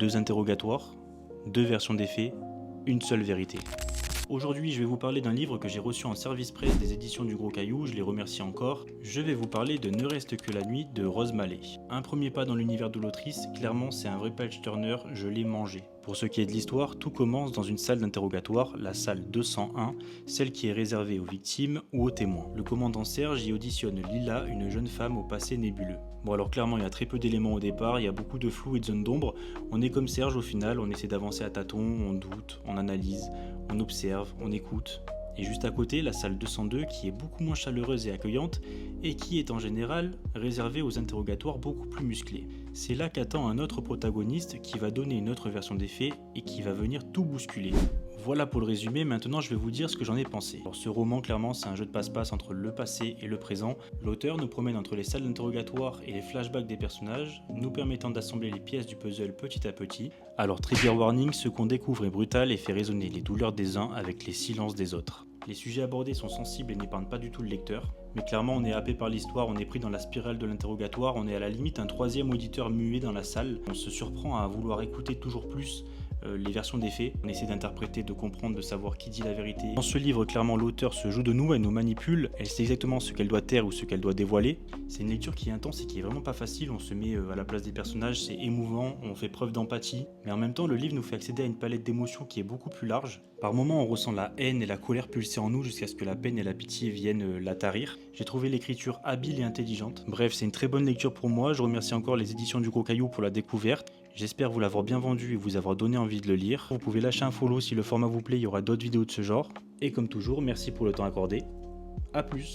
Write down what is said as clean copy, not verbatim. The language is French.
2 interrogatoires, 2 versions des faits, une seule vérité. Aujourd'hui, je vais vous parler d'un livre que j'ai reçu en service presse des éditions du Gros Caillou, je les remercie encore. Je vais vous parler de Ne reste que la nuit de Rose Mallet. Un premier pas dans l'univers de l'autrice, clairement c'est un vrai page turner, je l'ai mangé. Pour ce qui est de l'histoire, tout commence dans une salle d'interrogatoire, la salle 201, celle qui est réservée aux victimes ou aux témoins. Le commandant Serge y auditionne Lila, une jeune femme au passé nébuleux. Bon alors clairement il y a très peu d'éléments au départ, il y a beaucoup de flou et de zones d'ombre. On est comme Serge au final, on essaie d'avancer à tâtons, on doute, on analyse, on observe, on écoute. Et juste à côté, la salle 202 qui est beaucoup moins chaleureuse et accueillante et qui est en général réservée aux interrogatoires beaucoup plus musclés. C'est là qu'attend un autre protagoniste qui va donner une autre version des faits et qui va venir tout bousculer. Voilà pour le résumé, maintenant je vais vous dire ce que j'en ai pensé. Alors, ce roman clairement c'est un jeu de passe-passe entre le passé et le présent. L'auteur nous promène entre les salles d'interrogatoire et les flashbacks des personnages, nous permettant d'assembler les pièces du puzzle petit à petit. Alors trigger warning, ce qu'on découvre est brutal et fait résonner les douleurs des uns avec les silences des autres. Les sujets abordés sont sensibles et n'épargnent pas du tout le lecteur, mais clairement on est happé par l'histoire, on est pris dans la spirale de l'interrogatoire, on est à la limite un troisième auditeur muet dans la salle, on se surprend à vouloir écouter toujours plus les versions des faits, on essaie d'interpréter, de comprendre, de savoir qui dit la vérité. Dans ce livre, clairement l'auteur se joue de nous, elle nous manipule, elle sait exactement ce qu'elle doit taire ou ce qu'elle doit dévoiler. C'est une lecture qui est intense et qui est vraiment pas facile, on se met à la place des personnages, c'est émouvant, on fait preuve d'empathie, mais en même temps le livre nous fait accéder à une palette d'émotions qui est beaucoup plus large. Par moments on ressent la haine et la colère pulser en nous jusqu'à ce que la peine et la pitié viennent la tarir. J'ai trouvé l'écriture habile et intelligente. Bref, c'est une très bonne lecture pour moi, je remercie encore les éditions du Gros Caillou pour la découverte. J'espère vous l'avoir bien vendu et vous avoir donné envie de le lire. Vous pouvez lâcher un follow si le format vous plaît, il y aura d'autres vidéos de ce genre. Et comme toujours, merci pour le temps accordé. A plus.